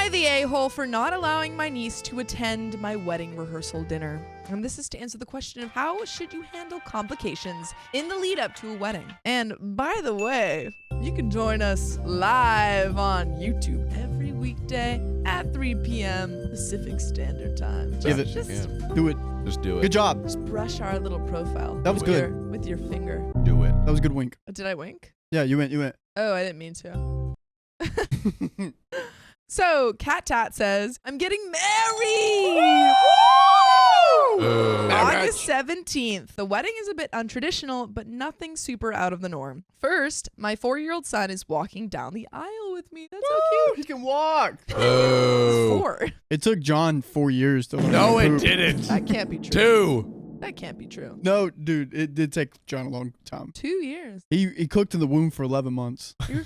I the a-hole for not allowing my niece to attend my wedding rehearsal dinner? And this is to answer the question of how should you handle complications in the lead up to a wedding? And by the way, you can join us live on YouTube every weekday at 3 p.m. Pacific Standard Time. Do it. Just do it. Good job. Just brush our little profile. That was good. With your finger. Do it. That was a good wink. Did I wink? Yeah, you went. Oh, I didn't mean to. So, Cat Tat says, I'm getting married! August 17th. The wedding is a bit untraditional, but nothing super out of the norm. First, my 4-year-old son is walking down the aisle with me. That's so cute. He can walk. He's Oh. 4. It took John 4 years to learn No, to it poop. didn't. That can't be true. 2. That can't be true. No, dude, it did take John a long time. 2 years. He cooked in the womb for 11 months. You were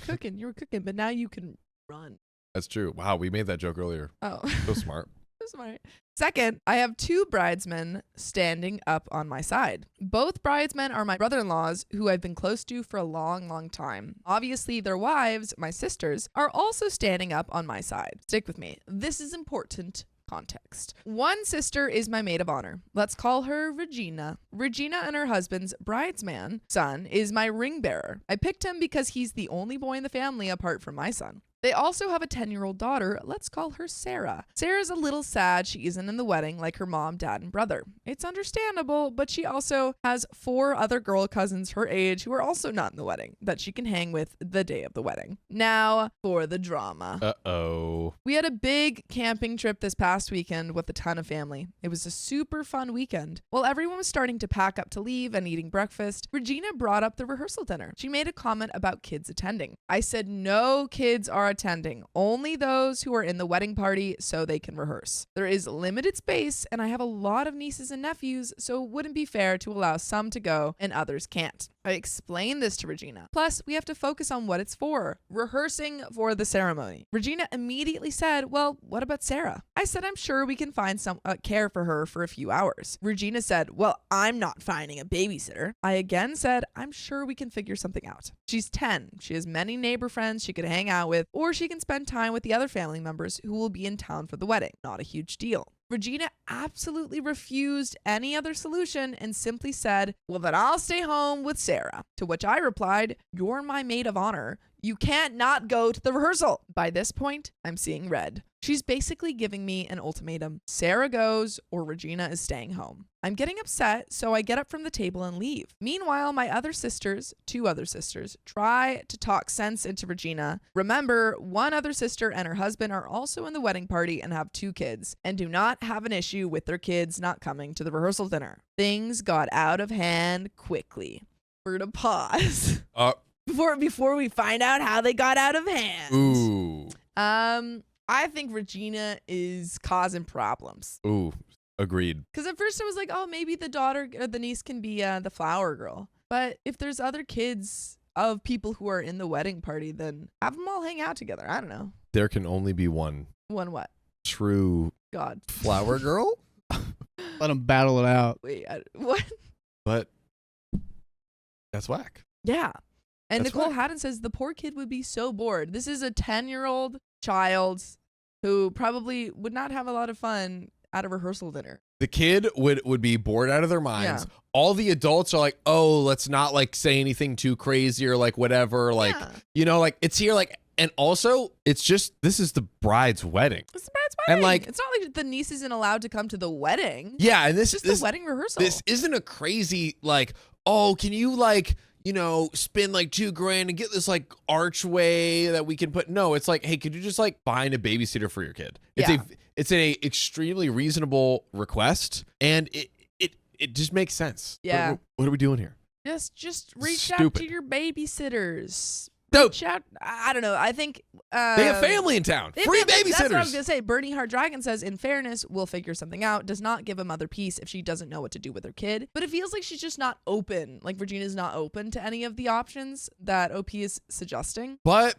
cooking, but now you can run. That's true. Wow, we made that joke earlier. Oh. So smart. So smart. Second, I have 2 bridesmen standing up on my side. Both bridesmen are my brother-in-laws who I've been close to for a long, long time. Obviously, their wives, my sisters, are also standing up on my side. Stick with me. This is important context. One sister is my maid of honor. Let's call her Regina. Regina and her husband's bridesman son is my ring bearer. I picked him because he's the only boy in the family apart from my son. They also have a 10-year-old daughter. Let's call her Sarah. Sarah's a little sad she isn't in the wedding like her mom, dad, and brother. It's understandable, but she also has 4 other girl cousins her age who are also not in the wedding that she can hang with the day of the wedding. Now for the drama. Uh-oh. We had a big camping trip this past weekend with a ton of family. It was a super fun weekend. While everyone was starting to pack up to leave and eating breakfast, Regina brought up the rehearsal dinner. She made a comment about kids attending. I said no kids are attending, only those who are in the wedding party so they can rehearse. There is limited space and I have a lot of nieces and nephews, so it wouldn't be fair to allow some to go and others can't. I explained this to Regina. Plus, we have to focus on what it's for, rehearsing for the ceremony. Regina immediately said, well, what about Sarah? I said, I'm sure we can find some care for her for a few hours. Regina said, well, I'm not finding a babysitter. I again said, I'm sure we can figure something out. She's 10. She has many neighbor friends she could hang out with, or she can spend time with the other family members who will be in town for the wedding. Not a huge deal. Regina absolutely refused any other solution and simply said, well, then I'll stay home with Sarah. To which I replied, you're my maid of honor. You can't not go to the rehearsal. By this point, I'm seeing red. She's basically giving me an ultimatum. Sarah goes or Regina is staying home. I'm getting upset, so I get up from the table and leave. Meanwhile, my other sisters, 2 other sisters, try to talk sense into Regina. Remember, one other sister and her husband are also in the wedding party and have 2 kids and do not have an issue with their kids not coming to the rehearsal dinner. Things got out of hand quickly. We're to pause. Before we find out how they got out of hand. Ooh. I think Regina is causing problems. Ooh. Agreed. Because at first I was like, oh, maybe the daughter or the niece can be the flower girl. But if there's other kids of people who are in the wedding party, then have them all hang out together. I don't know. There can only be one. One what? True. God. Flower girl? Let them battle it out. Wait, what? But that's whack. Yeah. And That's Nicole whack. Haddon says the poor kid would be so bored. This is a 10-year-old child who probably would not have a lot of fun at a rehearsal dinner. The kid would be bored out of their minds. Yeah. All the adults are like, oh, let's not like say anything too crazy or like whatever. Like, Yeah. you know, like it's here. Like, and also it's just, this is the bride's wedding. It's the bride's wedding. And, like- it's not like the niece isn't allowed to come to the wedding. Yeah. And this It's is just the wedding rehearsal. This isn't a crazy, like, oh, can you like, you know, spend like $2,000 and get this like archway that we can put. No, it's like, hey, could you just like find a babysitter for your kid? It's an extremely reasonable request, and it just makes sense. Yeah. What are we doing here? Just reach out Stupid. to your babysitters. Dope. Reach out. I don't know. I think They have family in town. they have Free family. That's what I was babysitters. gonna say. Burning Heart Dragon says, in fairness, we'll figure something out. Does not give a mother peace if she doesn't know what to do with her kid. But it feels like she's just not open. Like Regina's not open to any of the options that OP is suggesting. But,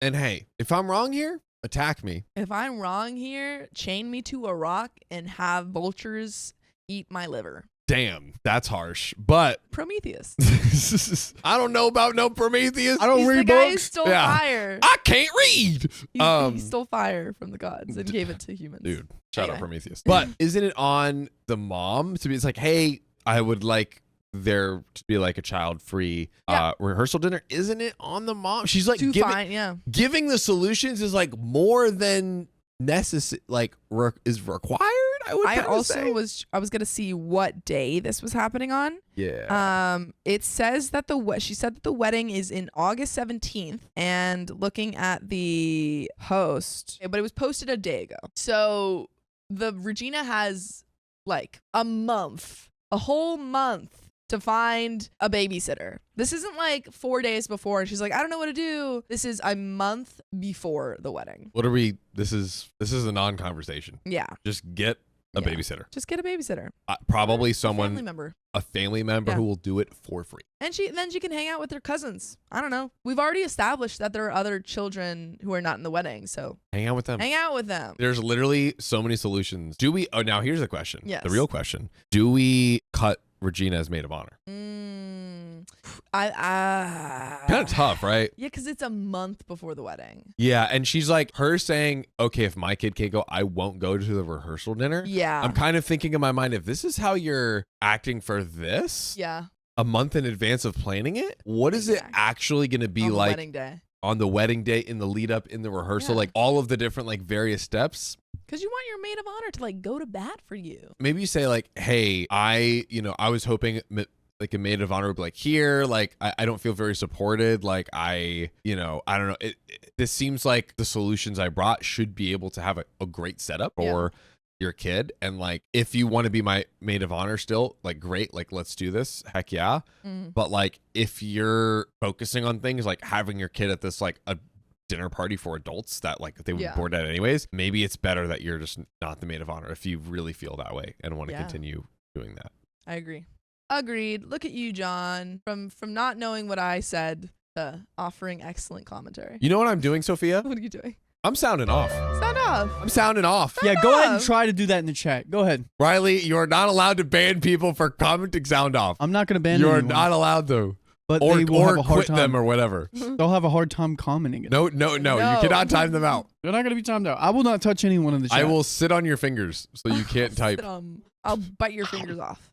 and hey, if I'm wrong here, attack me. If I'm wrong here, chain me to a rock and have vultures eat my liver. Damn, that's harsh. But Prometheus. I don't know about no Prometheus. I don't He's the read guy who books. stole Yeah. fire. I can't read. He stole fire from the gods and gave it to humans. Dude, shout out Anyway. Prometheus. But isn't it on the mom to be? It's like, hey, I would like there to be like a child-free rehearsal dinner. Isn't it on the mom? She's like giving the solutions is like more than necessary. Like is required. I was gonna see what day this was happening on. Yeah. It says that she said that the wedding is in August 17th, and looking at the post, but it was posted a day ago. So the Regina has like a whole month to find a babysitter. This isn't like 4 days before and she's like, I don't know what to do. This is a month before the wedding. This is a non-conversation. Yeah. Just get a babysitter. Just get a babysitter. Probably Family a family member who will do it for free. And then she can hang out with her cousins. I don't know. We've already established that there are other children who are not in the wedding, so hang out with them. There's literally so many solutions. Now here's the question. Yes. The real question. Do we cut Regina as maid of honor? Kind of tough, right? Yeah, because it's a month before the wedding. Yeah, and she's like, her saying, okay, if my kid can't go, I won't go to the rehearsal dinner. Yeah. I'm kind of thinking in my mind, if this is how you're acting for this, a month in advance of planning it, what is it actually going to be like wedding day? On the wedding day, in the lead up, in the rehearsal, like all of the different like various steps? Because you want your maid of honor to like go to bat for you. Maybe you say like, hey, I was hoping like a maid of honor would be like, here, like I don't feel very supported. Like I don't know. This seems like the solutions I brought should be able to have a great setup for your kid. And like, if you want to be my maid of honor still, like great, like let's do this. Heck yeah. But like, if you're focusing on things like having your kid at this like a dinner party for adults that like they would be bored at anyways, maybe it's better that you're just not the maid of honor if you really feel that way and want to continue doing that. I agree. Agreed. Look at you, John. From not knowing what I said to offering excellent commentary. You know what I'm doing, Sophia? What are you doing? I'm sounding off. Sound off. I'm sounding off. Yeah, go ahead and try to do that in the chat. Go ahead. Riley, you're not allowed to ban people for commenting sound off. I'm not going to ban You're anyone, not allowed to. But or they will have a hard quit time. them or whatever. They'll have a hard time commenting it. No. You cannot time them out. They're not going to be timed out. I will not touch anyone in the chat. I will sit on your fingers so you can't type. I'll bite your fingers off.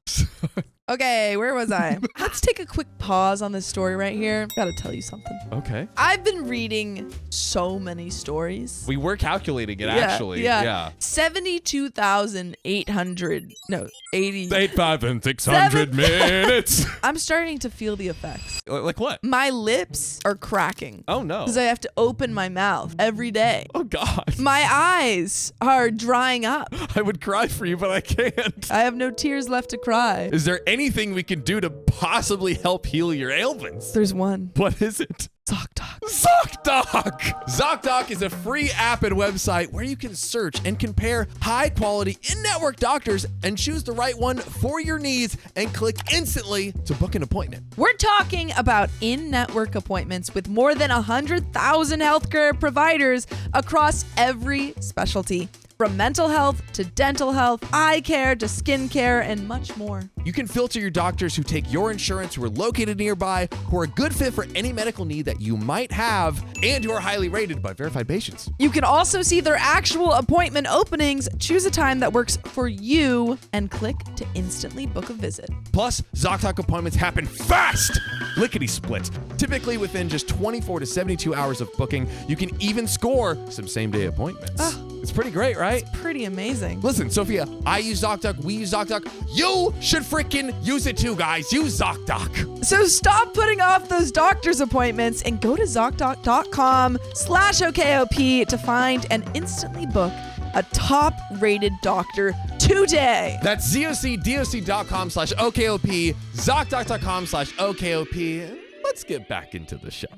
Okay, where was I? Let's take a quick pause on this story right here. Gotta tell you something. Okay. I've been reading so many stories. We were calculating it actually. Yeah. 72,800. No, 80. 8,600 minutes. I'm starting to feel the effects. Like what? My lips are cracking. Oh no. Because I have to open my mouth every day. Oh God. My eyes are drying up. I would cry for you, but I can't. I have no tears left to cry. Is there anything we can do to possibly help heal your ailments? There's one. What is it? ZocDoc. ZocDoc! ZocDoc is a free app and website where you can search and compare high-quality in-network doctors and choose the right one for your needs and click instantly to book an appointment. We're talking about in-network appointments with more than 100,000 healthcare providers across every specialty. From mental health to dental health, eye care to skin care, and much more. You can filter your doctors who take your insurance, who are located nearby, who are a good fit for any medical need that you might have, and who are highly rated by verified patients. You can also see their actual appointment openings, choose a time that works for you, and click to instantly book a visit. Plus, ZocDoc appointments happen fast! Lickety-split. Typically within just 24 to 72 hours of booking, you can even score some same-day appointments. It's pretty great, right? It's pretty amazing. Listen, Sophia, I use ZocDoc, we use ZocDoc. You should freaking use it too, guys. Use ZocDoc. So stop putting off those doctor's appointments and go to ZocDoc.com/OKOP to find and instantly book a top-rated doctor today. That's ZocDoc.com/OKOP, ZocDoc.com/OKOP. Let's get back into the show.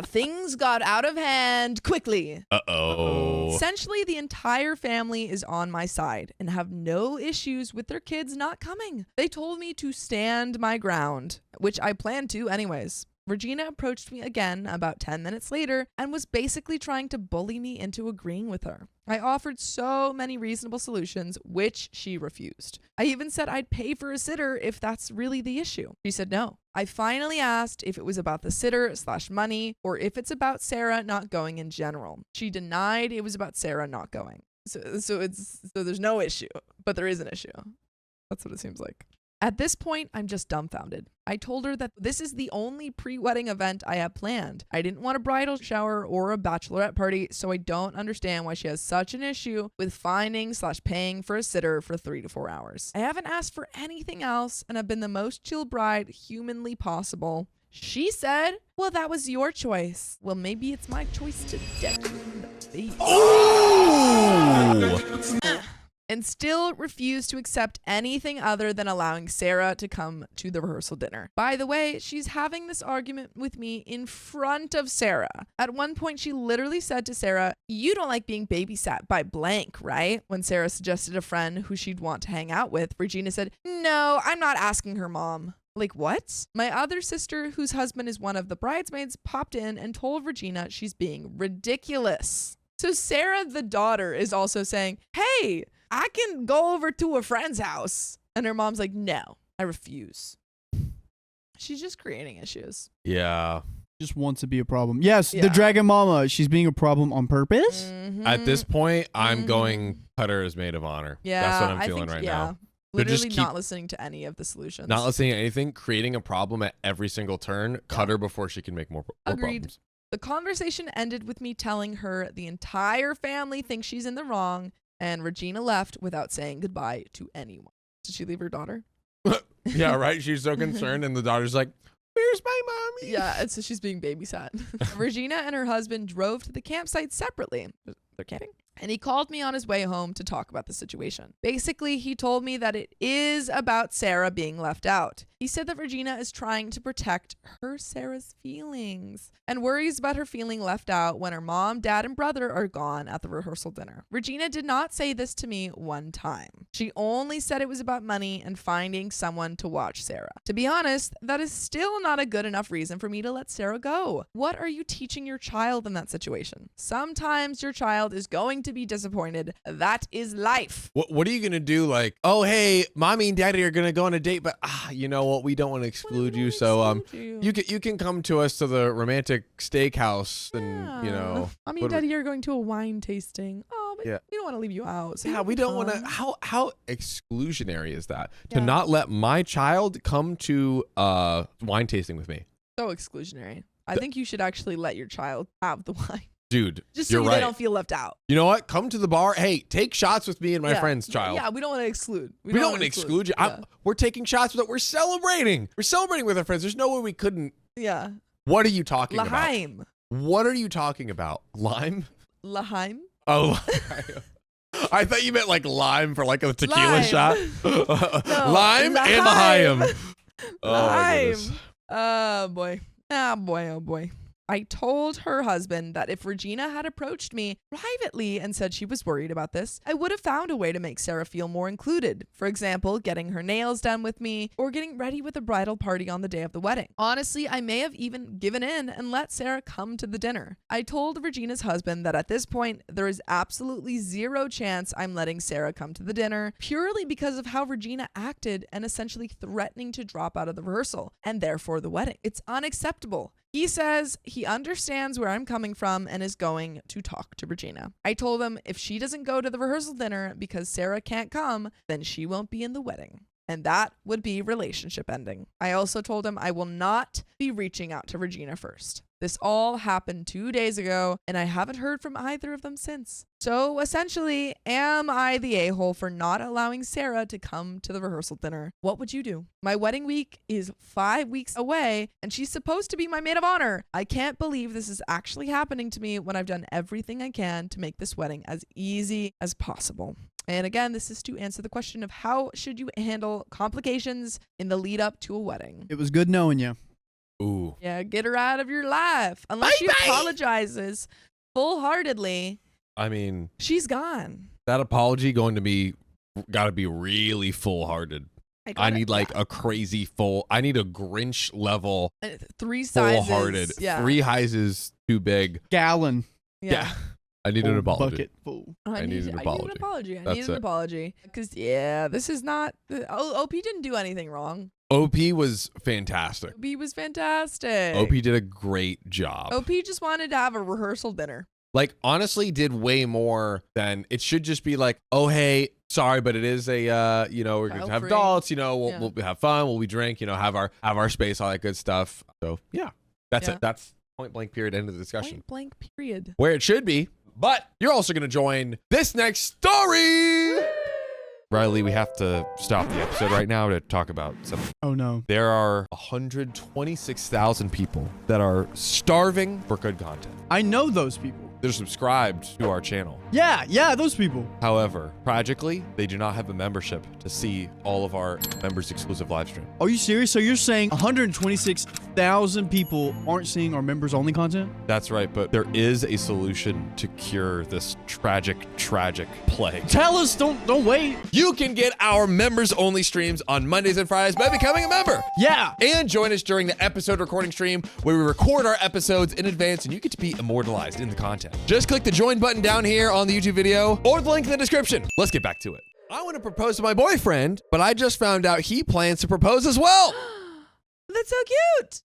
Things got out of hand quickly. Uh-oh. Essentially, the entire family is on my side and have no issues with their kids not coming. They told me to stand my ground, which I plan to anyways. Regina approached me again about 10 minutes later and was basically trying to bully me into agreeing with her. I offered so many reasonable solutions, which she refused. I even said I'd pay for a sitter if that's really the issue. She said no. I finally asked if it was about the sitter/money or if it's about Sarah not going in general. She denied it was about Sarah not going. So there's no issue, but there is an issue. That's what it seems like. At this point, I'm just dumbfounded. I told her that this is the only pre-wedding event I have planned. I didn't want a bridal shower or a bachelorette party, so I don't understand why she has such an issue with finding/paying for a sitter for 3 to 4 hours. I haven't asked for anything else and have been the most chill bride humanly possible. She said, well, that was your choice. Well, maybe it's my choice to decorate the baby. Oh! And still refused to accept anything other than allowing Sarah to come to the rehearsal dinner. By the way, she's having this argument with me in front of Sarah. At one point, she literally said to Sarah, you don't like being babysat by blank, right? When Sarah suggested a friend who she'd want to hang out with, Regina said, no, I'm not asking her mom. Like, what? My other sister, whose husband is one of the bridesmaids, popped in and told Regina she's being ridiculous. So Sarah, the daughter, is also saying, hey, I can go over to a friend's house. And her mom's like, no, I refuse. She's just creating issues. Yeah. Just wants to be a problem. Yes, Yeah. the dragon mama. She's being a problem on purpose. Mm-hmm. At this point, I'm going Cutter is maid of honor. Yeah, That's what I'm I feeling think, right yeah. now. Literally just not listening to any of the solutions. Not listening to anything, creating a problem at every single turn. Cut her before she can make more Agreed. problems. The conversation ended with me telling her the entire family thinks she's in the wrong, and Regina left without saying goodbye to anyone. Did she leave her daughter? Yeah, right? She's so concerned, and the daughter's like, where's my mommy? Yeah, and so she's being babysat. Regina and her husband drove to the campsite separately. They're camping? And he called me on his way home to talk about the situation. Basically, he told me that it is about Sarah being left out. He said that Regina is trying to protect Sarah's feelings and worries about her feeling left out when her mom, dad, and brother are gone at the rehearsal dinner. Regina did not say this to me one time. She only said it was about money and finding someone to watch Sarah. To be honest, that is still not a good enough reason for me to let Sarah go. What are you teaching your child in that situation? Sometimes your child is going to be disappointed. That is life. What are you going to do? Like, oh, hey, mommy and daddy are going to go on a date, but you know what? We don't want to exclude you. So you can come to us to the romantic steakhouse and, you know. Mommy and daddy are going to a wine tasting. Oh, but Yeah. we don't want to leave you out. So Yeah, we don't want to. How exclusionary is that? To Yeah. not let my child come to wine tasting with me? So exclusionary. I think you should actually let your child have the wine. Dude, Just so you're right. they don't feel left out. You know what? Come to the bar. Hey, take shots with me and my friend's child. Yeah, we don't want to exclude. We don't want to exclude you. Yeah. We're taking shots with it. We're celebrating. We're celebrating with our friends. There's no way we couldn't. Yeah. What are you talking about? Laheim. What are you talking about? Lime? Laheim? Oh, I thought you meant like lime for like a tequila Lime. shot. No, Lime and Laheim. Laheim. Oh, my goodness. Oh, boy. Oh, boy. Oh, boy. I told her husband that if Regina had approached me privately and said she was worried about this, I would have found a way to make Sarah feel more included. For example, getting her nails done with me or getting ready with a bridal party on the day of the wedding. Honestly, I may have even given in and let Sarah come to the dinner. I told Regina's husband that at this point, there is absolutely zero chance I'm letting Sarah come to the dinner purely because of how Regina acted and essentially threatening to drop out of the rehearsal and therefore the wedding. It's unacceptable. He says he understands where I'm coming from and is going to talk to Regina. I told him if she doesn't go to the rehearsal dinner because Sarah can't come, then she won't be in the wedding. And that would be relationship ending. I also told him I will not be reaching out to Regina first. This all happened 2 days ago, and I haven't heard from either of them since. So essentially, am I the a-hole for not allowing Sarah to come to the rehearsal dinner? What would you do? My wedding week is 5 weeks away, and she's supposed to be my maid of honor. I can't believe this is actually happening to me when I've done everything I can to make this wedding as easy as possible. And again, this is to answer the question of how should you handle complications in the lead up to a wedding? It was good knowing you. Ooh. Yeah, get her out of your life. Unless she apologizes full-heartedly, I mean, she's gone. that apology got to be really full-hearted. I need like a crazy full. I need a Grinch level, 3 sizes. full-hearted. Yeah. 3 sizes too big. Gallon. Yeah. I need an apology. Bucket full. I need an apology. I need an apology. Because, this is not... OP didn't do anything wrong. OP was fantastic. OP was fantastic. OP did a great job. OP just wanted to have a rehearsal dinner. Like, honestly, did way more than... It should just be like, oh, hey, sorry, but it is a, we're going to have adults, we'll have fun, we drink, have our space, all that good stuff. So, yeah, that's it. That's point blank period, end of the discussion. Point blank period. Where it should be. But you're also going to join this next story. Riley, we have to stop the episode right now to talk about something. Oh, no. There are 126,000 people that are starving for good content. I know those people. They're subscribed to our channel. Yeah, those people. However, tragically, they do not have a membership to see all of our members exclusive live stream. Are you serious? So you're saying 126,000 people aren't seeing our members only content? That's right, but there is a solution to cure this tragic plague. Tell us, don't wait. You can get our members only streams on Mondays and Fridays by becoming a member. Yeah. And join us during the episode recording stream where we record our episodes in advance and you get to be immortalized in the content. Just click the join button down here on the YouTube video or the link in the description. Let's get back to it. I want to propose to my boyfriend, but I just found out he plans to propose as well. That's so cute.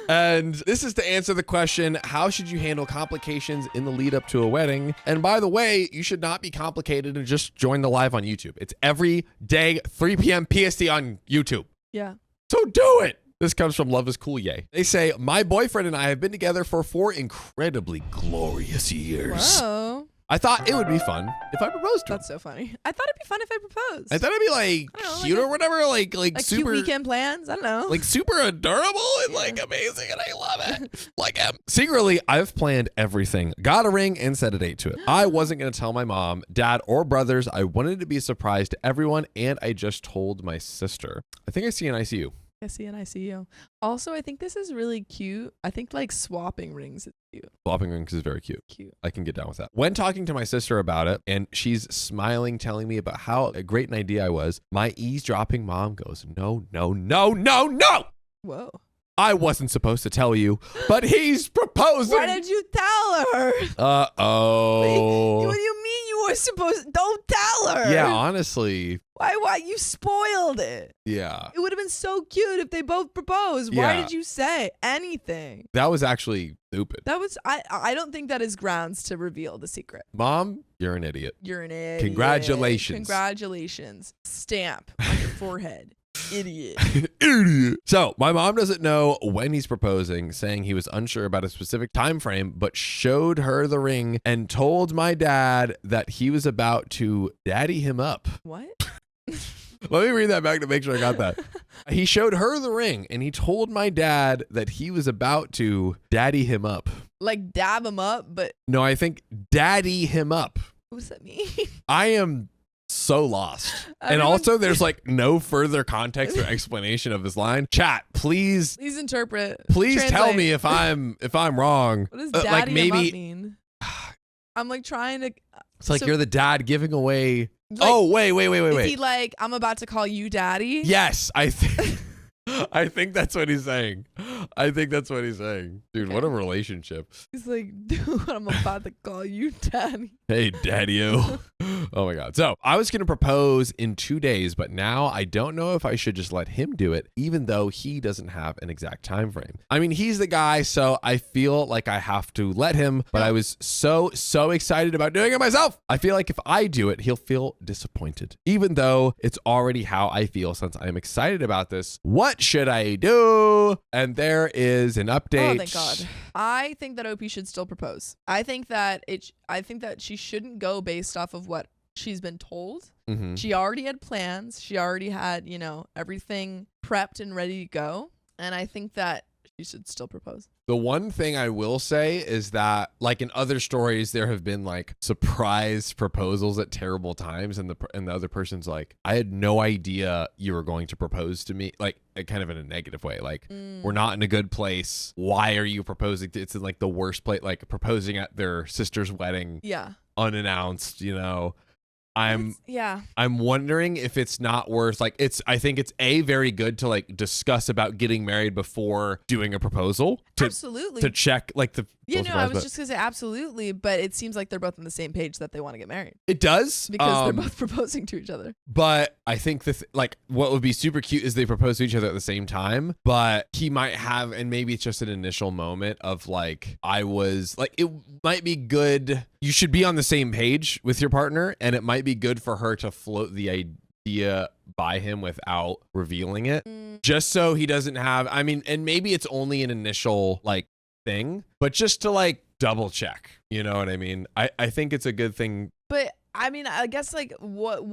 And this is to answer the question, how should you handle complications in the lead up to a wedding? And by the way, you should not be complicated and just join the live on YouTube. It's every day, 3 p.m. PST on YouTube. Yeah. So do it. This comes from Love is Cool Yay. They say, my boyfriend and I have been together for 4 incredibly glorious years. Whoa. I thought it would be fun if I proposed to him. That's so funny. I thought it'd be fun if I proposed. I thought it'd be like cute or whatever, like super cute weekend plans. I don't know. like super adorable and like amazing, and I love it. Like secretly, I've planned everything, got a ring, and set a date to it. I wasn't gonna tell my mom, dad, or brothers. I wanted to be a surprise to everyone, and I just told my sister. I think I see an ICU. I see and I see you. Also, I think this is really cute. I think like swapping rings is cute. Swapping rings is very cute. Cute. I can get down with that. When talking to my sister about it, and she's smiling, telling me about how great an idea I was, my eavesdropping mom goes, no. Whoa. I wasn't supposed to tell you, but he's proposing. Why did you tell her? Uh-oh. What do you mean you were supposed? Don't tell her. Yeah, honestly. Why? You spoiled it. Yeah. It would have been so cute if they both proposed. Why did you say anything? That was actually stupid. That was I don't think that is grounds to reveal the secret. Mom, you're an idiot. You're an idiot. Congratulations. Congratulations. Stamp on your forehead. Idiot. Idiot. So my mom doesn't know when he's proposing, saying he was unsure about a specific time frame, but showed her the ring and told my dad that he was about to daddy him up. What? Let me read that back to make sure I got that. He showed her the ring and he told my dad that he was about to daddy him up. Like dab him up, but No, I think daddy him up. what does that mean? I am so lost. And Everyone- also there's like no further context or explanation of this line. Chat, please Please interpret. tell Translate. me if I'm wrong. What does like daddy him maybe up mean? I'm like trying to. it's like so- you're the dad giving away. Like, Oh, wait. Is he like, I'm about to call you daddy? Yes, I think that's what he's saying. I think that's what he's saying. Dude, what a relationship. He's like, dude, I'm about to call you daddy. Hey, daddy-o. Oh my God. So I was going to propose in 2 days, but now I don't know if I should just let him do it, even though he doesn't have an exact time frame. I mean, he's the guy, so I feel like I have to let him, but I was so excited about doing it myself. I feel like if I do it, he'll feel disappointed, even though it's already how I feel since I'm excited about this. What should I do? And there is an update. Oh, thank God. I think that OP should still propose. I think that she shouldn't go based off of what she's been told. Mm-hmm. She already had plans. She already had, everything prepped and ready to go. And I think that she should still propose. The one thing I will say is that, like in other stories, there have been like surprise proposals at terrible times, and the other person's like, "I had no idea you were going to propose to me," like kind of in a negative way. Like, we're not in a good place. Why are you proposing? It's in like the worst place, like proposing at their sister's wedding, Yeah. unannounced. I'm Yeah. I'm wondering if it's not worth like I think it's very good to like discuss about getting married before doing a proposal Absolutely. to check like the Yeah, no, I was just gonna say absolutely, but it seems like they're both on the same page that they want to get married it does because they're both proposing to each other. But I think like what would be super cute is they propose to each other at the same time, but he might have, and maybe it's just an initial moment of like, it might be good. You should be on the same page with your partner, and it might be good for her to float the idea by him without revealing it, just so he doesn't have, I mean, and maybe it's only an initial like thing, but just to like double check, you know what I mean? I think it's a good thing. But I mean, I guess like what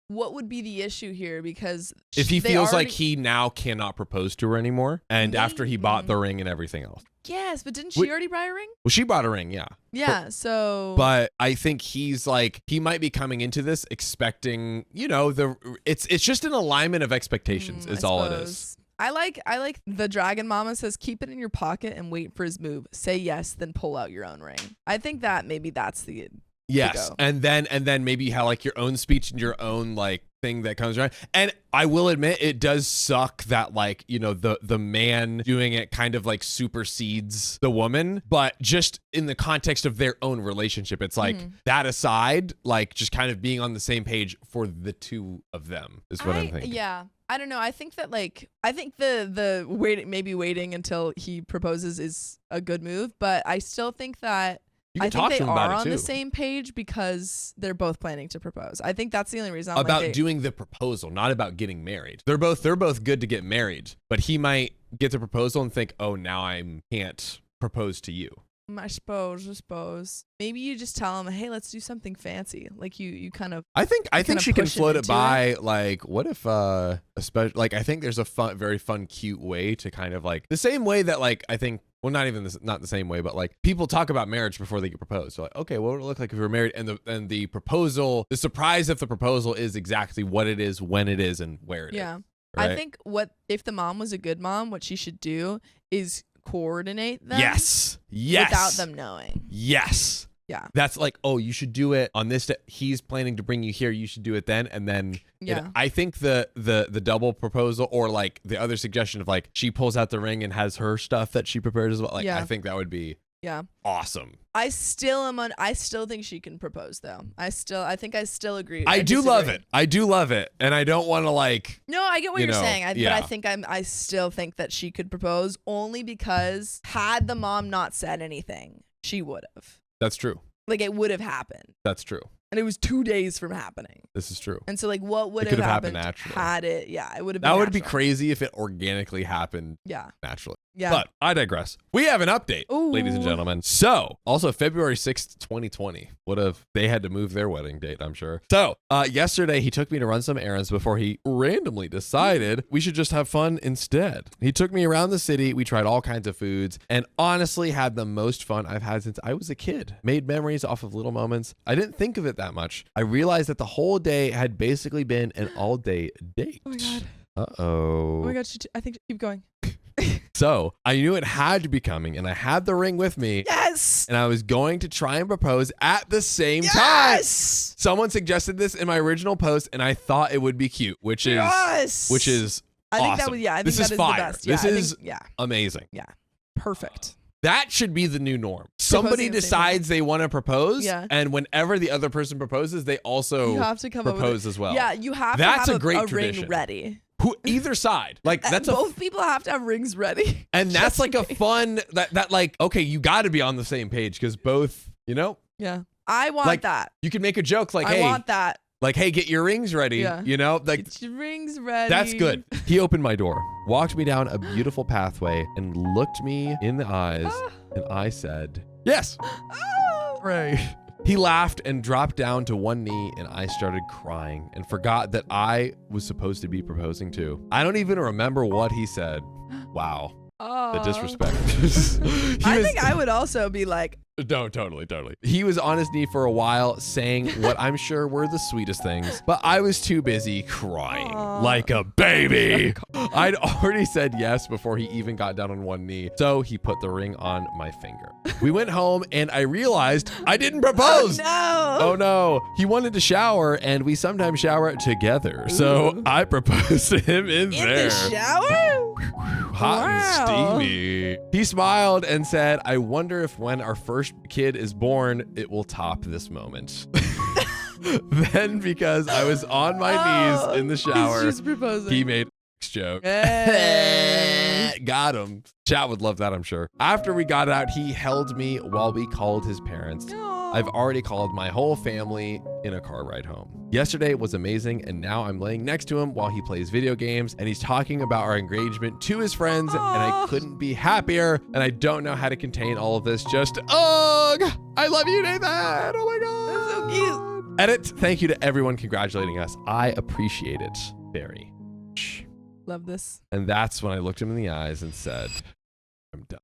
would be the issue here? Because if he feels like he now cannot propose to her anymore, and Maybe. after he bought the ring and everything else. Yes, but didn't she already buy a ring? Well, she bought a ring, yeah. Yeah, so. But I think he's like, he might be coming into this expecting, you know, it's just an alignment of expectations is all it is. I like the dragon mama says, keep it in your pocket and wait for his move. Say yes, then pull out your own ring. I think that maybe that's the yes, and then maybe you have like your own speech and your own like thing that comes around. And I will admit, it does suck that like, you know, the man doing it kind of like supersedes the woman, but just in the context of their own relationship, it's like that aside, like just kind of being on the same page for the two of them is what I'm thinking. Yeah. I don't know. I think that like the waiting until he proposes is a good move, but I still think that I think they are on the same page because they're both planning to propose. I think that's the only reason. About doing the proposal, not about getting married. They're both good to get married, but he might get the proposal and think, oh, now I can't propose to you. I suppose. Maybe you just tell him, hey, let's do something fancy. Like you kind of. I think she can float it by like, what if especially like I think there's a very fun, cute way to kind of like the same way that like I think. Well, not the same way, but like people talk about marriage before they get proposed. So like, okay, what would it look like if we were married? And the proposal, the surprise if the proposal is exactly what it is, when it is, and where it is. Yeah. Right? I think if the mom was a good mom, what she should do is coordinate them. Yes. Without them knowing. Yes. Yeah. That's like, oh, you should do it on this day. He's planning to bring you here. You should do it then. And then I think the double proposal or like the other suggestion of like she pulls out the ring and has her stuff that she prepared as well. Like I think that would be awesome. I still think she can propose though. I think I still agree. I do love it. And I don't want to like. No, I get what you're saying. But I think I still think that she could propose only because had the mom not said anything, she would have. That's true. Like it would have happened. That's true. And it was 2 days from happening. This is true. And so like what would have happened naturally? Had it, it would have been That would be crazy if it organically happened naturally. Yeah. But I digress. We have an update, ladies and gentlemen. So, also February 6th, 2020. What if they had to move their wedding date, I'm sure. So, yesterday he took me to run some errands before he randomly decided we should just have fun instead. He took me around the city. We tried all kinds of foods and honestly had the most fun I've had since I was a kid. Made memories off of little moments. I didn't think of it that much. I realized that the whole day had basically been an all-day date. Oh my God. Uh-oh. Oh my God. I think keep going. So I knew it had to be coming and I had the ring with me. Yes. And I was going to try and propose at the same time. Someone suggested this in my original post and I thought it would be cute, which is awesome. I think that was, I think this that is is fire. the best. This is amazing. Yeah. Perfect. That should be the new norm. Somebody decides they want to propose, and whenever the other person proposes, they also have to propose as well. Yeah, you have That's to have a great a tradition. ring ready. Either side, like that's both people have to have rings ready, and that's like a fun that like okay, you got to be on the same page because both, you know. Yeah, I want like, that. You can make a joke like, I "Hey, want that." Like, "Hey, get your rings ready." Yeah. You know, like get your rings ready. That's good. He opened my door, walked me down a beautiful pathway, and looked me in the eyes, and I said, "Yes." Right. He laughed and dropped down to one knee and I started crying and forgot that I was supposed to be proposing too. I don't even remember what he said. Wow. The disrespect. I think I would also be like, no, totally. He was on his knee for a while saying what I'm sure were the sweetest things, but I was too busy crying like a baby. I'd already said yes before he even got down on one knee, so he put the ring on my finger. We went home and I realized I didn't propose. Oh no. He wanted to shower and we sometimes shower together, so I proposed to him in there. In the shower? Hot and steamy. He smiled and said, I wonder if when our first kid is born, it will top this moment. Then, because I was on my knees in the shower, he's just proposing. He made a joke. Hey. Got him. Chat would love that, I'm sure. After we got out, he held me while we called his parents. I've already called my whole family in a car ride home. Yesterday was amazing, and now I'm laying next to him while he plays video games, and he's talking about our engagement to his friends, and I couldn't be happier, and I don't know how to contain all of this. Just, ugh! I love you, Nathan! Oh my God! That's so cute. Edit, thank you to everyone congratulating us. I appreciate it very much. Love this. And that's when I looked him in the eyes and said, I'm done.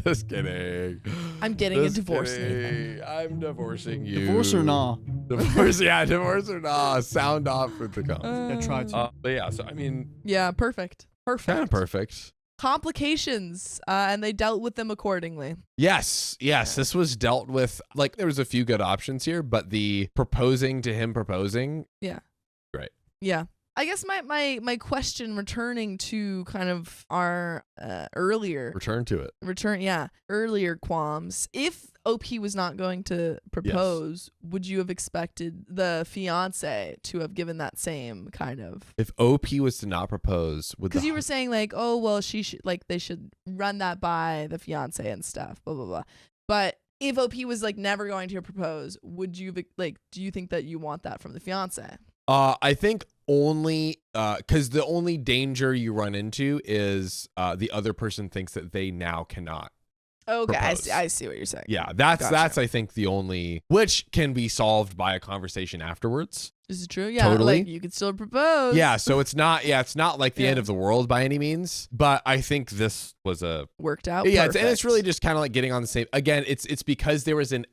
Just kidding. I'm getting a divorce. I'm divorcing you. Divorce or nah? Divorce, yeah, divorce or nah. Sound off with the comments. I tried to. But yeah, so I mean, Yeah, perfect. kind of perfect. Complications, and they dealt with them accordingly. Yes, this was dealt with. Like, there was a few good options here, but the proposing to him proposing. Yeah. Right. Yeah. I guess my question, returning to kind of our earlier qualms. If OP was not going to propose, would you have expected the fiance to have given that same kind of? If OP was to not propose, because you were saying like, oh well, she should they should run that by the fiance and stuff, blah blah blah. But if OP was like never going to propose, would you do you think that you want that from the fiance? I think only because the only danger you run into is the other person thinks that they now cannot. Okay, propose. I see what you're saying. Yeah, that's I think the only, which can be solved by a conversation afterwards. This is true. Yeah, totally. Like you could still propose. Yeah, so it's not like the end of the world by any means, but I think this was worked out. Yeah, and it's really just kind of like getting on the same. Again, it's because there was and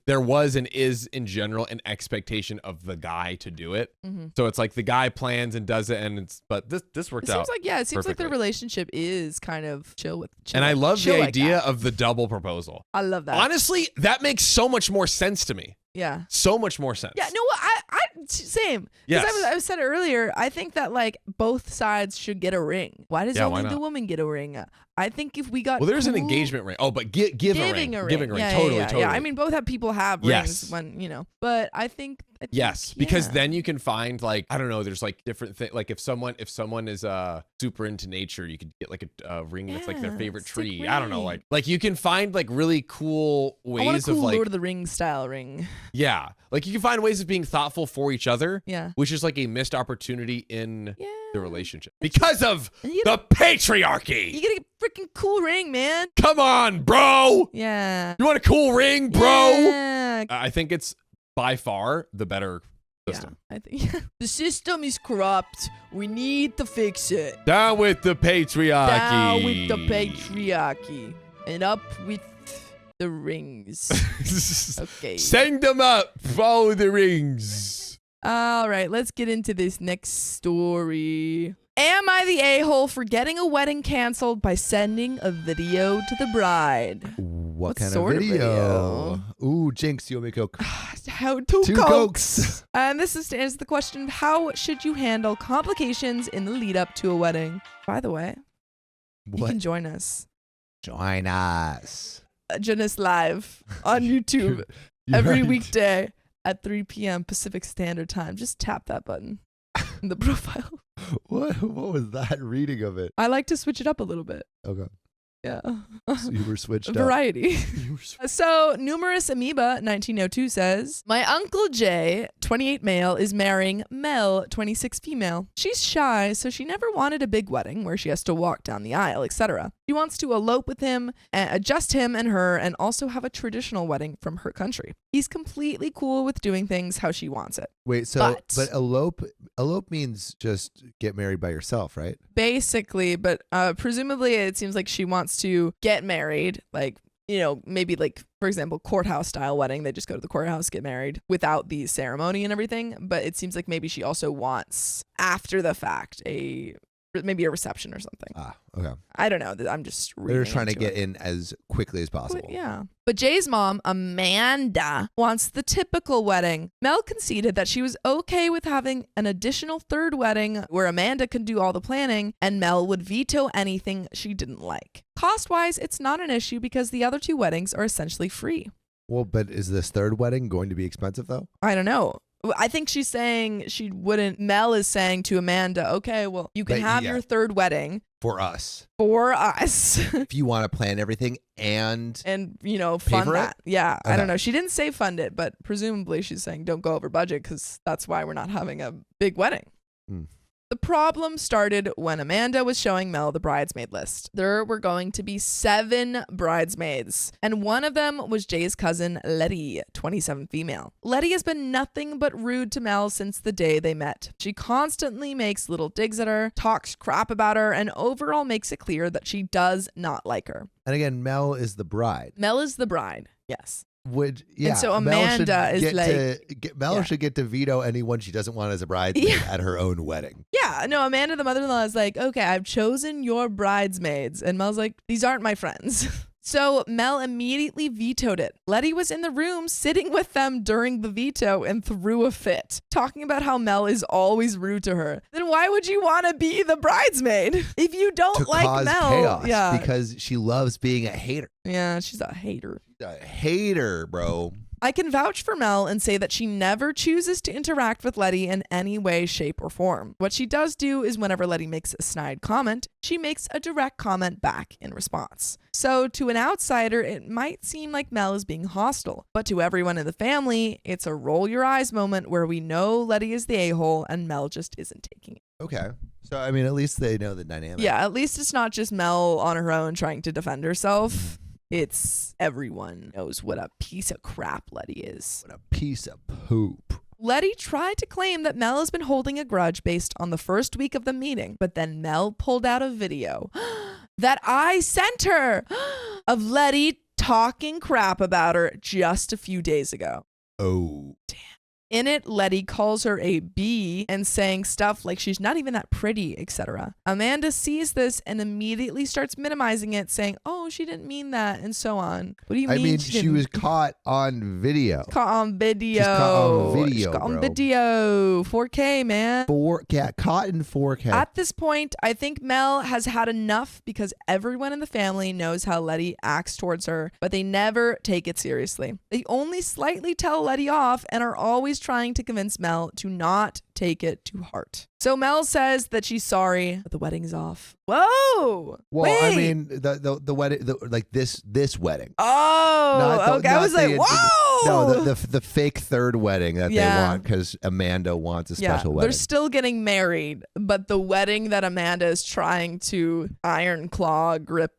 is in general an expectation of the guy to do it. Mm-hmm. So it's like the guy plans and does it, and but this worked out. It seems like their relationship is kind of chill. And I love the idea of the double proposal. I love that. Honestly, that makes so much more sense to me. Yeah. So much more sense. Yeah, no, I same. Yes. I said it earlier, I think that like both sides should get a ring. Why does only the woman get a ring? I think if we got there's an engagement ring. Oh, but giving a ring. Giving a ring. Yeah, Totally. Yeah, I mean both people have rings when, but I think because then you can find like, I don't know, there's like different things. Like if someone is super into nature, you could get like a ring that's like their favorite tree. I don't know, like you can find like really cool ways I want a cool of like Lord of the Rings style ring. Yeah. Like you can find ways of being thoughtful for each other. Yeah. Which is like a missed opportunity in the relationship because of the patriarchy. You get a freaking cool ring, man. Come on, bro. Yeah. You want a cool ring, bro? Yeah. I think it's by far the better system. Yeah, I think the system is corrupt. We need to fix it. Down with the patriarchy. Down with the patriarchy. And up with the rings. Okay. Send them up. Follow the rings. All right, let's get into this next story. Am I the a-hole for getting a wedding canceled by sending a video to the bride? What kind of video? Ooh, Jinx, you owe me a Coke. How two Cokes. And this is to answer the question, how should you handle complications in the lead up to a wedding? By the way, you can join us. Join us. Join us live on YouTube every weekday at 3 p.m. Pacific Standard Time. Just tap that button in the profile. What was that reading of it? I like to switch it up a little bit. Okay. Yeah. So you were switched up. Variety. So, Numerous Amoeba 1902 says, my Uncle Jay, 28 male, is marrying Mel, 26 female. She's shy, so she never wanted a big wedding where she has to walk down the aisle, etc. She wants to elope with him, just him and her, and also have a traditional wedding from her country. He's completely cool with doing things how she wants it. Wait, so but elope means just get married by yourself, right? Basically, but presumably it seems like she wants to get married, like, you know, maybe like, for example, courthouse style wedding. They just go to the courthouse, get married without the ceremony and everything. But it seems like maybe she also wants, after the fact, maybe a reception or something. Okay. I don't know. I'm just reading. They're trying to into get it. in as quickly as possible. Yeah. But Jay's mom, Amanda, wants the typical wedding. Mel conceded that she was okay with having an additional third wedding where Amanda could do all the planning and Mel would veto anything she didn't like. Cost-wise, it's not an issue because the other two weddings are essentially free. Well, but is this third wedding going to be expensive though? I don't know. I think she's saying she wouldn't. Mel is saying to Amanda, okay, well, you can have your third wedding. For us. If you want to plan everything and you know, fund that. Yeah. Okay. I don't know. She didn't say fund it, but presumably she's saying don't go over budget because that's why we're not having a big wedding. The problem started when Amanda was showing Mel the bridesmaid list. There were going to be 7 bridesmaids, and one of them was Jay's cousin, Letty, 27 female. Letty has been nothing but rude to Mel since the day they met. She constantly makes little digs at her, talks crap about her, and overall makes it clear that she does not like her. And again, Mel is the bride. Mel is the bride, yes. And so Amanda is like... Mel should get to veto anyone she doesn't want as a bridesmaid at her own wedding. Yeah, no, Amanda, the mother-in-law, is like, okay, I've chosen your bridesmaids. And Mel's like, these aren't my friends. So Mel immediately vetoed it. Letty was in the room sitting with them during the veto and threw a fit, talking about how Mel is always rude to her. Then why would you want to be the bridesmaid if you don't like cause Mel? Chaos, yeah, because she loves being a hater. Yeah, she's a hater. A hater, bro. I can vouch for Mel and say that she never chooses to interact with Letty in any way, shape, or form. What she does do is whenever Letty makes a snide comment, she makes a direct comment back in response. So to an outsider, it might seem like Mel is being hostile, but to everyone in the family, it's a roll your eyes moment where we know Letty is the a-hole and Mel just isn't taking it. Okay. So, I mean, at least they know the dynamic. Yeah, at least it's not just Mel on her own trying to defend herself. It's everyone knows what a piece of crap Letty is. What a piece of poop. Letty tried to claim that Mel has been holding a grudge based on the first week of the meeting, but then Mel pulled out a video that I sent her of Letty talking crap about her just a few days ago. Oh. Damn. In it, Letty calls her a B and saying stuff like she's not even that pretty, etc. Amanda sees this and immediately starts minimizing it, saying, oh, she didn't mean that, and so on. What do you mean? I mean, she was caught on video. Caught on video. She's caught on video, She's caught on bro. video. 4K, man. Caught in 4K. At this point, I think Mel has had enough because everyone in the family knows how Letty acts towards her, but they never take it seriously. They only slightly tell Letty off and are always trying to convince Mel to not take it to heart. So Mel says that she's sorry, but the wedding's off. Whoa! Well, wait. I mean, the wedding, like this wedding. Oh, okay. I was like, whoa! No, the fake third wedding that they want because Amanda wants a special wedding. They're still getting married, but the wedding that Amanda is trying to iron claw, grip,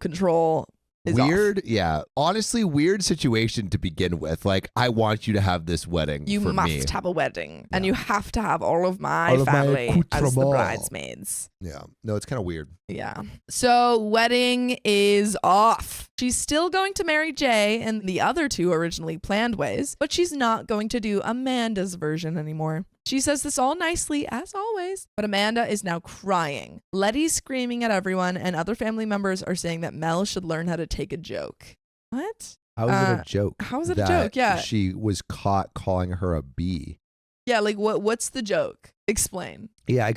control. Weird, off. Yeah. Honestly, weird situation to begin with. Like, I want you to have this wedding. You for must me. have a wedding, and you have to have all of my family as the bridesmaids. Yeah. No, it's kind of weird. Yeah. So wedding is off. She's still going to marry Jay in the other two originally planned ways, but she's not going to do Amanda's version anymore. She says this all nicely, as always, but Amanda is now crying. Letty's screaming at everyone, and other family members are saying that Mel should learn how to take a joke. What? How is it a joke? How is it a joke? Yeah. She was caught calling her a bee. Yeah, like what's the joke? Explain. Yeah,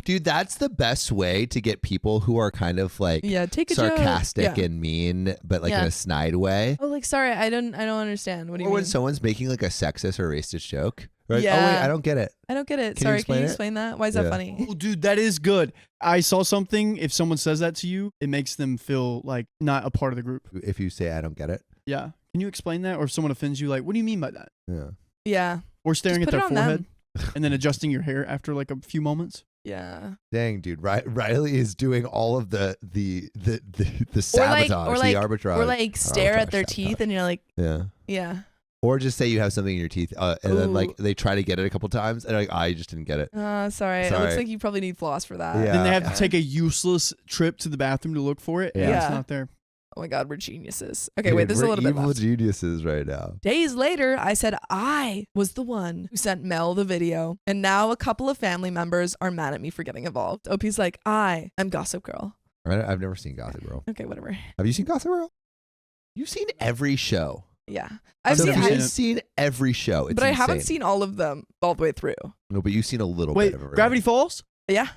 dude, that's the best way to get people who are kind of like Take a sarcastic joke. Yeah. and mean, but like in a snide way. Oh, like sorry, I don't understand. What do you Or mean? when someone's making like a sexist or racist joke. Right? Yeah. Oh wait, I don't get it. I don't get it. Can Sorry, you can you explain explain that? Why is that funny? Oh, dude, that is good. I saw something. If someone says that to you, it makes them feel like not a part of the group. If you say I don't get it. Yeah. Can you explain that? Or if someone offends you, like, what do you mean by that? Yeah. Yeah. Or staring Just at put their it on forehead and then adjusting your hair after like a few moments. Yeah. Dang, dude, Riley is doing all of the sabotage, the arbitrage. Or like stare at their teeth and you're like, yeah. Or just say you have something in your teeth, and then like they try to get it a couple times, and like I just didn't get it. Sorry. It looks like you probably need floss for that. Yeah. Then they have to take a useless trip to the bathroom to look for it. Yeah. And it's not there. Oh my God, we're geniuses. Okay, wait, there's a little bit evil left. geniuses right now. Days later, I said I was the one who sent Mel the video, and now a couple of family members are mad at me for getting involved. OP's like, I'm Gossip Girl. I've never seen Gossip Girl. Okay, whatever. Have you seen Gossip Girl? You've seen every show. Yeah. I've seen every show. It's but I insane. haven't seen all of them all the way through. No, but you've seen a little Wait, bit of it. Gravity Falls? Yeah.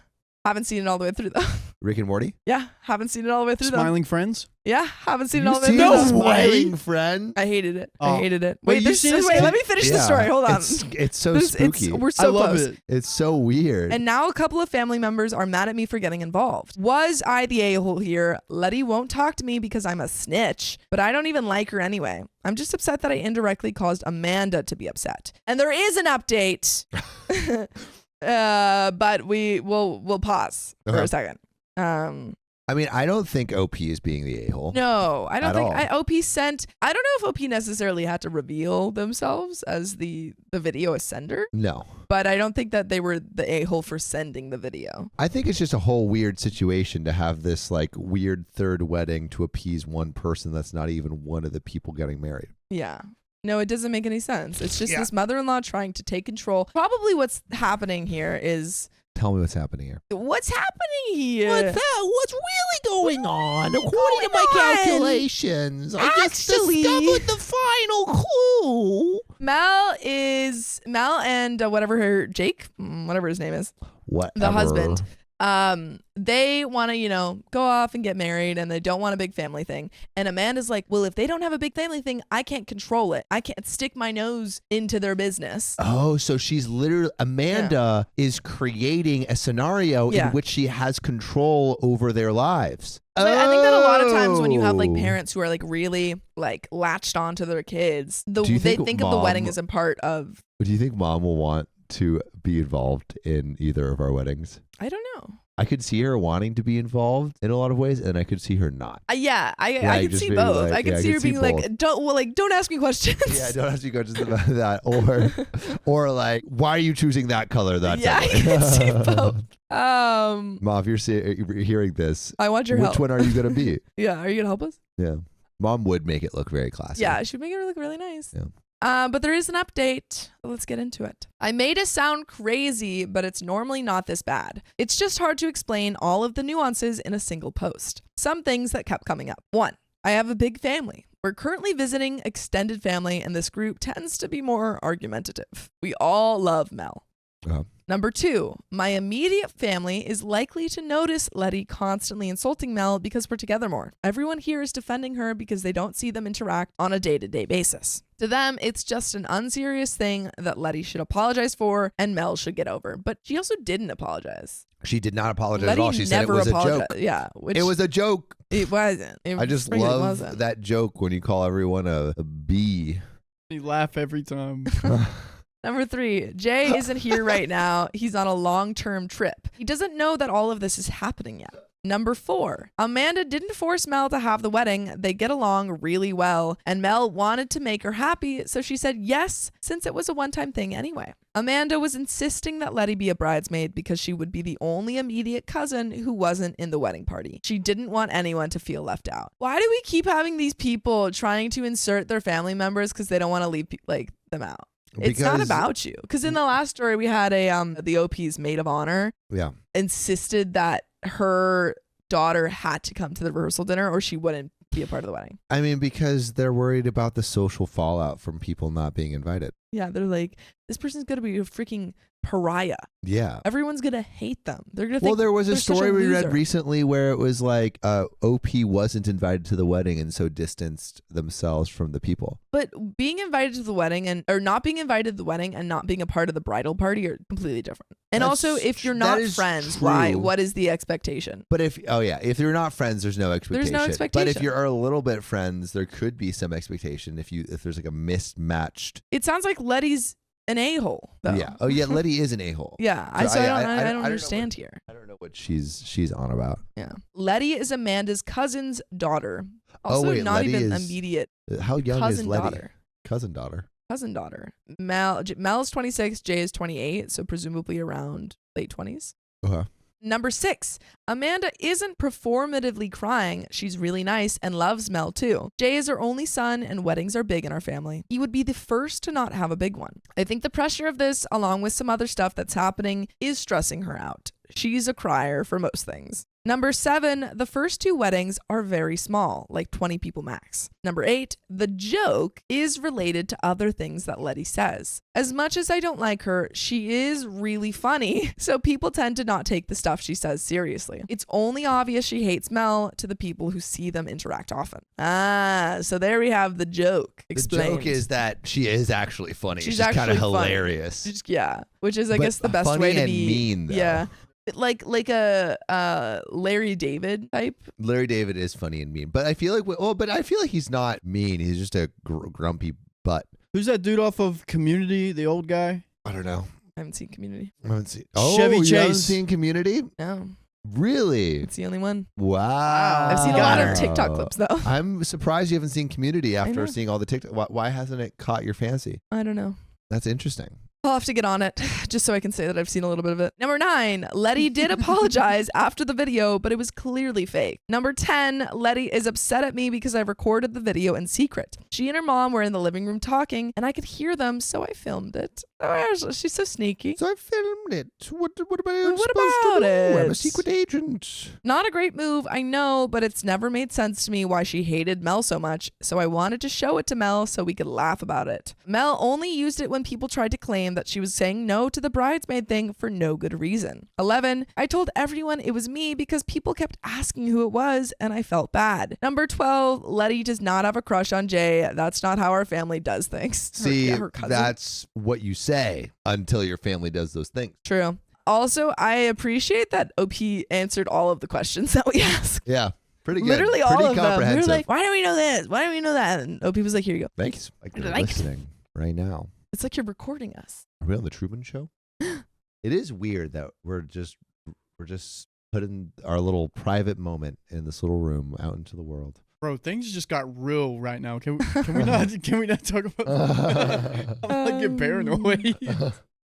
Haven't seen it all the way through though. Rick and Morty? Yeah. Haven't seen it all the way through though. Smiling Friends? Yeah. Haven't seen it You've all the way seen through though. Smiling Friend? I hated it. Oh. I hated it. Wait, Wait, you've seen it? wait, let me finish the story. Hold on. It's so spooky. We're so I love close. it. It's so weird. And now a couple of family members are mad at me for getting involved. Was I the a-hole here? Letty won't talk to me because I'm a snitch, but I don't even like her anyway. I'm just upset that I indirectly caused Amanda to be upset. And there is an update, but we'll pause for a second. I mean, I don't think OP is being the a-hole. No, I don't think all. OP sent. I don't know if OP necessarily had to reveal themselves as the video sender. No. But I don't think that they were the a-hole for sending the video. I think it's just a whole weird situation to have this like weird third wedding to appease one person that's not even one of the people getting married. Yeah. No, it doesn't make any sense. It's just this mother-in-law trying to take control. Probably what's happening here is... Tell me what's happening here. What's happening here? What's really going on? According to my calculations, I just discovered the final clue. Mel and whatever his name is, the husband. They want to, go off and get married and they don't want a big family thing. And Amanda's like, well, if they don't have a big family thing, I can't control it. I can't stick my nose into their business. Oh, so she's literally, Amanda is creating a scenario in which she has control over their lives. I think that a lot of times when you have like parents who are like really like latched onto their kids, they think of the wedding as a part of. Do you think mom will want to be involved in either of our weddings? I don't know. I could see her wanting to be involved in a lot of ways, and I could see her not. I could see both. I could see her being like, don't ask me questions. Yeah, don't ask me questions about that, or like, why are you choosing that color? That I could see both. Mom, if you're hearing this, I want your help. Which one are you gonna be? Yeah, are you gonna help us? Yeah, Mom would make it look very classy. Yeah, she would make it look really nice. Yeah. But there is an update. Let's get into it. I made it sound crazy, but it's normally not this bad. It's just hard to explain all of the nuances in a single post. Some things that kept coming up. 1, I have a big family. We're currently visiting extended family, and this group tends to be more argumentative. We all love Mel. Number 2, my immediate family is likely to notice Letty constantly insulting Mel because we're together more. Everyone here is defending her because they don't see them interact on a day-to-day basis. To them, it's just an unserious thing that Letty should apologize for and Mel should get over. But she also didn't apologize. She did not apologize Letty at all. She said it was a joke. Yeah. It was a joke. It wasn't. I just love that joke when you call everyone a bee. You laugh every time. Number 3, Jay isn't here right now. He's on a long-term trip. He doesn't know that all of this is happening yet. Number 4, Amanda didn't force Mel to have the wedding. They get along really well, and Mel wanted to make her happy, so she said yes, since it was a one-time thing anyway. Amanda was insisting that Letty be a bridesmaid because she would be the only immediate cousin who wasn't in the wedding party. She didn't want anyone to feel left out. Why do we keep having these people trying to insert their family members because they don't want to leave them out? It's not about you. Because in the last story, we had the OP's maid of honor insisted that her daughter had to come to the rehearsal dinner or she wouldn't be a part of the wedding. I mean, because they're worried about the social fallout from people not being invited. Yeah, they're like, this person's gonna be a freaking pariah. Yeah. Everyone's gonna hate them. They're gonna think. Well, there was a they're such story we read loser. recently where it was like OP wasn't invited to the wedding and so distanced themselves from the people. But being invited to the wedding or not being invited to the wedding and not being a part of the bridal party are completely different. And That's also, if you're that not is friends, true. why? What is the expectation? But if you're not friends, there's no expectation. There's no But if expectation. you're a little bit friends, there could be some expectation if there's like a mismatched. It sounds like Letty's an a-hole, though. Yeah. Oh yeah, Letty is an a-hole. Yeah, So I don't know understand what- here. I don't know what she's on about. Yeah, Letty is Amanda's cousin's daughter. Also, Oh, wait, not Letty even is immediate How young is cousin Letty? daughter. Cousin daughter. Cousin daughter. Mel's 26, Jay is 28, so presumably around late 20s. Okay. Number 6, Amanda isn't performatively crying. She's really nice and loves Mel too. Jay is her only son and weddings are big in our family. He would be the first to not have a big one. I think the pressure of this, along with some other stuff that's happening, is stressing her out. She's a crier for most things. Number 7, the first 2 weddings are very small, like 20 people max. Number 8, the joke is related to other things that Letty says. As much as I don't like her, she is really funny, so people tend to not take the stuff she says seriously. It's only obvious she hates Mel to the people who see them interact often. So there we have the joke explained. The joke is that she is actually funny. She's She's kind actually of funny. hilarious. Yeah, which is, I But guess, the best funny way to and be mean, though. Yeah. Like a Larry David type. Larry David is funny and mean, but I feel like he's not mean. He's just a grumpy butt. Who's that dude off of Community, the old guy? I don't know. I haven't seen Community. I haven't seen. Oh, Chevy you haven't Chase. seen Community? No, Really? it's the only one. Wow. I've seen a lot of TikTok clips though. I'm surprised you haven't seen Community know. after seeing all the TikTok. Why hasn't it caught your fancy? I don't know. That's interesting. I'll have to get on it just so I can say that I've seen a little bit of it. Number 9, Letty did apologize after the video, but it was clearly fake. Number 10, Letty is upset at me because I recorded the video in secret. She and her mom were in the living room talking and I could hear them, so I filmed it. Oh, she's so sneaky. So I filmed it. What am I What supposed to about do? I'm it? a secret agent. Not a great move, I know, but it's never made sense to me why she hated Mel so much, so I wanted to show it to Mel so we could laugh about it. Mel only used it when people tried to claim that she was saying no to the bridesmaid thing for no good reason. 11, I told everyone it was me because people kept asking who it was and I felt bad. Number 12, Letty does not have a crush on Jay. That's not how our family does things. See, her cousin. that's what you say until your family does those things. True. Also, I appreciate that OP answered all of the questions that we asked. Yeah, pretty good. Literally pretty all of them. We were comprehensive. like, why do we know this? Why do we know that? And OP was like, here you go. Thanks. Like you're Like- listening right now. It's like you're recording us. Are we on the Truman Show? It is weird that we're just putting our little private moment in this little room out into the world. Bro, things just got real right now. Can we not talk about that? I'm like get paranoid.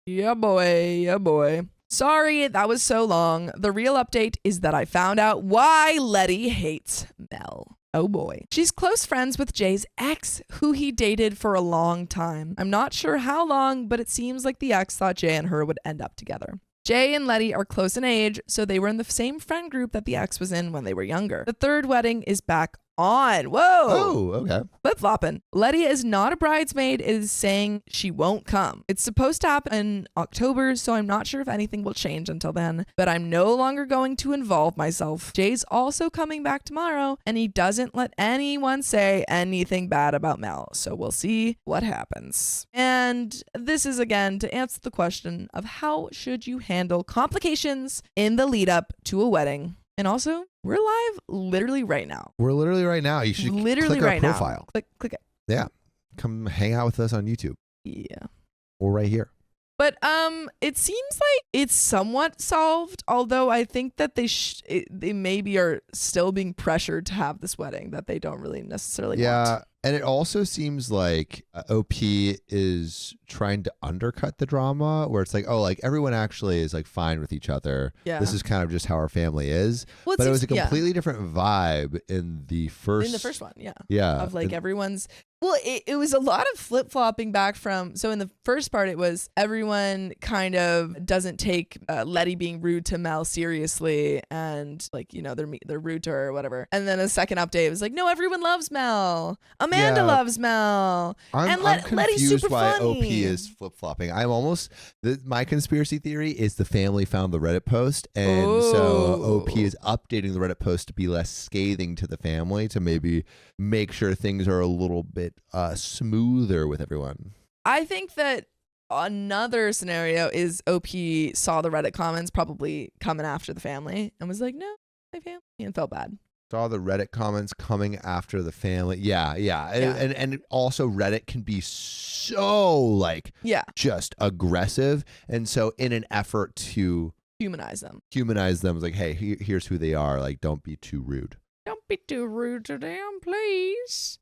Yeah, boy. Yeah, boy. Sorry, that was so long. The real update is that I found out why Letty hates Mel. Oh boy. She's close friends with Jay's ex, who he dated for a long time. I'm not sure how long, but it seems like the ex thought Jay and her would end up together. Jay and Letty are close in age, so they were in the same friend group that the ex was in when they were younger. The third wedding is back on. Whoa. Oh, okay. Flip-flopping. Letty is not a bridesmaid. It is saying she won't come. It's supposed to happen in October, so I'm not sure if anything will change until then, but I'm no longer going to involve myself. Jay's also coming back tomorrow, and he doesn't let anyone say anything bad about Mel, so we'll see what happens. And this is, again, to answer the question of how should you handle complications in the lead up to a wedding. And also, we're live literally right now. We're literally right now. You should Literally click right our now. profile. Click it. Yeah. Come hang out with us on YouTube Yeah. or right here. But it seems like it's somewhat solved, although I think that they maybe are still being pressured to have this wedding that they don't really necessarily want. And it also seems like OP is trying to undercut the drama where it's like, oh, like everyone actually is like fine with each other. Yeah. This is kind of just how our family is. Well, But it was a completely different vibe in the first. in the first one, yeah. Yeah. Of like everyone's. Well, it was a lot of flip flopping back from. So in the first part, it was everyone kind of doesn't take Letty being rude to Mel seriously, and like they're rude to her or whatever. And then a second update, it was like, no, everyone loves Mel. Amanda loves Mel. I'm Letty's confused super why funny. OP is flip-flopping. I'm almost my conspiracy theory is the family found the Reddit post, and so OP is updating the Reddit post to be less scathing to the family to maybe make sure things are a little bit smoother with everyone. I think that another scenario is OP saw the Reddit comments probably coming after the family and was like, no, my family, and felt bad. Saw the Reddit comments coming after the family. Yeah. And also Reddit can be so like just aggressive. And so in an effort to humanize them, it's like, hey, here's who they are. Like, don't be too rude. Don't be too rude to them, please.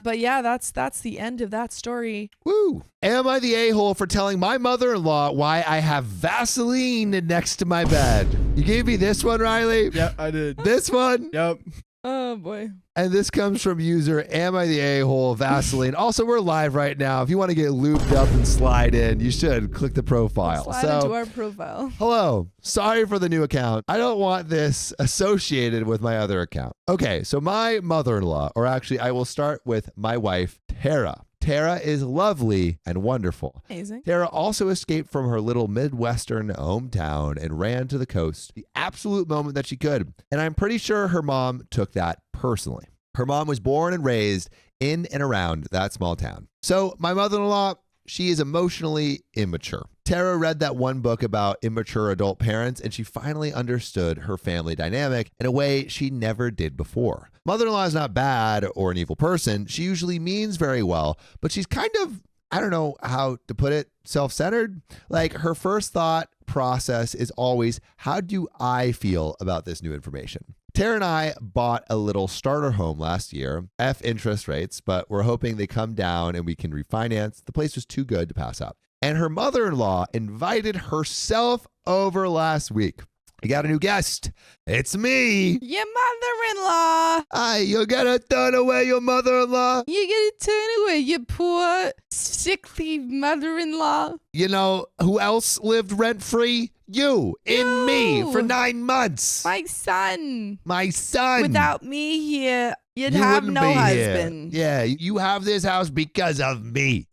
But yeah, that's the end of that story. Woo! Am I the a-hole for telling my mother-in-law why I have Vaseline next to my bed? You gave me this one, Riley? Yeah, I did. This one? Yep. Oh boy. And this comes from user Am I the a-hole Vaseline. Also, we're live right now. If you want to get looped up and slide in, you should click the profile. Slide into our profile. Hello. Sorry for the new account. I don't want this associated with my other account. Okay, so my mother-in-law, or actually I will start with my wife, Tara. Tara is lovely and wonderful. Amazing. Tara also escaped from her little Midwestern hometown and ran to the coast the absolute moment that she could. And I'm pretty sure her mom took that personally. Her mom was born and raised in and around that small town. So my mother-in-law, she is emotionally immature. Tara read that one book about immature adult parents, and she finally understood her family dynamic in a way she never did before. Mother-in-law is not bad or an evil person. She usually means very well, but she's kind of, I don't know how to put it, self-centered. Like her first thought process is always, how do I feel about this new information? Tara and I bought a little starter home last year, F interest rates, but we're hoping they come down and we can refinance. The place was too good to pass up. And her mother-in-law invited herself over last week. You got a new guest. It's me. Your mother-in-law. Aye, you gotta turn away your mother-in-law. You gotta turn away your poor, sickly mother-in-law. You know who else lived rent-free? You and me for 9 months. My son. My son. Without me here, you'd You have wouldn't no be husband. Here. Yeah, you have this house because of me.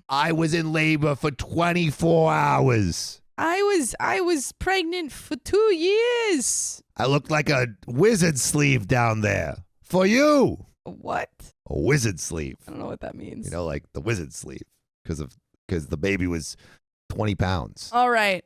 I was in labor for 24 hours. I was pregnant for 2 years. I looked like a wizard sleeve down there. For you. What? A wizard sleeve. I don't know what that means. You know, like the wizard sleeve. Because the baby was 20 pounds. All right.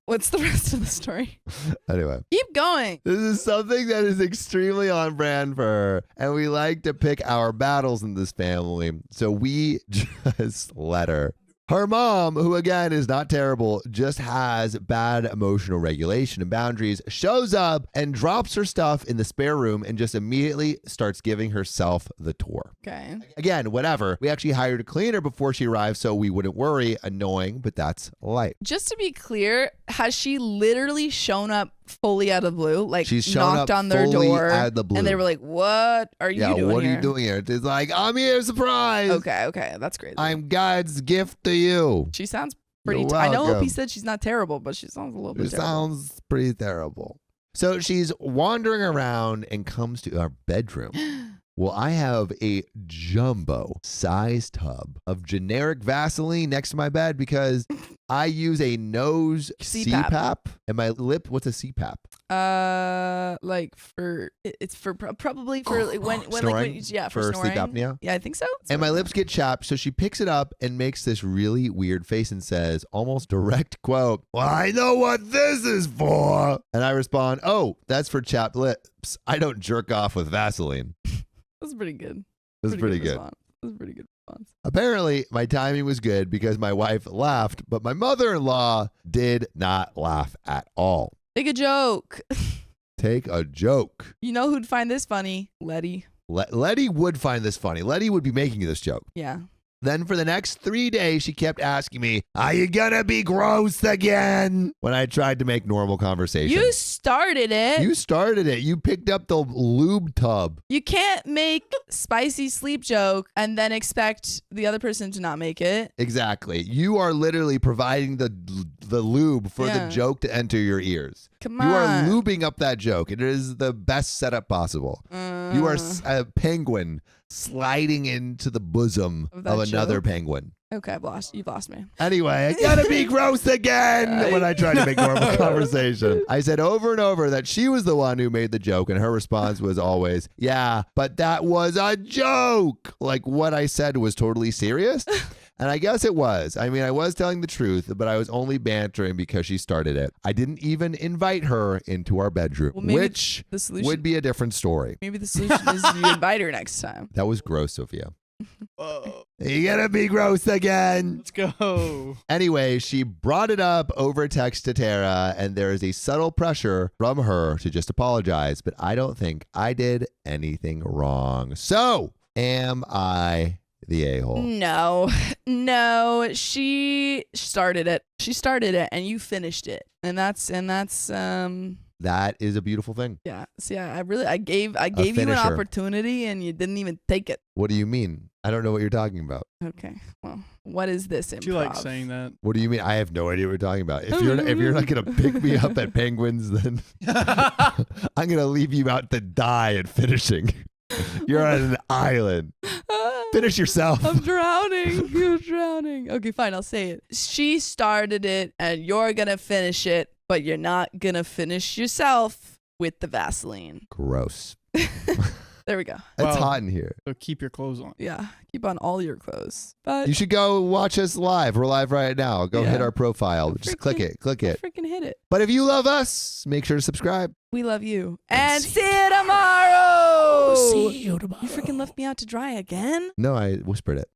What's the rest of the story? Anyway. Keep going. This is something that is extremely on brand for her. And we like to pick our battles in this family. So we just let her. Her mom, who again is not terrible, just has bad emotional regulation and boundaries, shows up and drops her stuff in the spare room and just immediately starts giving herself the tour. Okay. Again, whatever. We actually hired a cleaner before she arrived so we wouldn't worry. Annoying, but that's life. Just to be clear, has she literally shown up fully out of the blue? Like She's shown knocked up on their fully door out of the blue. and they were like, what are you doing here? What are you doing here? It's like, I'm here, surprise. Okay. That's crazy. I'm God's gift to you. She sounds pretty. You're I know welcome. OP said she's not terrible, but she sounds a little bit It terrible. sounds pretty terrible. So she's wandering around and comes to our bedroom. Well, I have a jumbo sized tub of generic Vaseline next to my bed because I use a nose CPAP. And my lip, what's a CPAP? Like it's for probably for like when Snoring? for For sleep snoring. apnea? Yeah, I think so. And my lips get chapped, so she picks it up and makes this really weird face and says, almost direct quote, well, I know what this is for. And I respond, oh, that's for chapped lips. I don't jerk off with Vaseline. That's pretty good. That's pretty good. Response. That's a pretty good response. Apparently, my timing was good because my wife laughed, but my mother-in-law did not laugh at all. Take a joke. Take a joke. You know who'd find this funny? Letty. Letty would find this funny. Letty would be making this joke. Yeah. Then for the next 3 days, she kept asking me, "Are you gonna be gross again?" When I tried to make normal conversation. You started it. You started it. You picked up the lube tub. You can't make spicy sleep joke and then expect the other person to not make it. Exactly. You are literally providing the lube for the joke to enter your ears. Come You are on. lubing up that joke. It is the best setup possible. You are a penguin sliding into the bosom Of that of another joke? penguin. Okay, you've lost me. Anyway, I gotta be gross again when I try to make normal conversation. I said over and over that she was the one who made the joke, and her response was always, "Yeah, but that was a joke." Like what I said was totally serious. And I guess it was. I mean, I was telling the truth, but I was only bantering because she started it. I didn't even invite her into our bedroom, Well, maybe which the solution would be a different story. Maybe the solution is you invite her next time. That was gross, Sophia. Whoa. You gotta be gross again. Let's go. Anyway, she brought it up over text to Tara, and there is a subtle pressure from her to just apologize, but I don't think I did anything wrong. So, am I the a-hole? No, she started it. She started it and you finished it. And that's That is a beautiful thing. yeah. See, I gave you an finisher. opportunity and you didn't even take it. What do you mean? I don't know what you're talking about. Okay. Well, what is this improv? She likes saying that. What do you mean? I have no idea what you're talking about. If you're not gonna pick me up at Penguins, then I'm gonna leave you out to die at finishing. You're on an island. Finish yourself. I'm drowning. You're drowning. Okay, fine. I'll say it. She started it and you're going to finish it, but you're not going to finish yourself with the Vaseline. Gross. There we go. It's Well- hot in here. So keep your clothes on. Yeah. Keep on all your clothes. But You should go watch us live. We're live right now. Go Yeah. hit our profile. Just click Freaking- it. Click it. freaking hit it. But if you love us, make sure to subscribe. We love you. And And see see you tomorrow. See you tomorrow. You freaking left me out to dry again? No, I whispered it.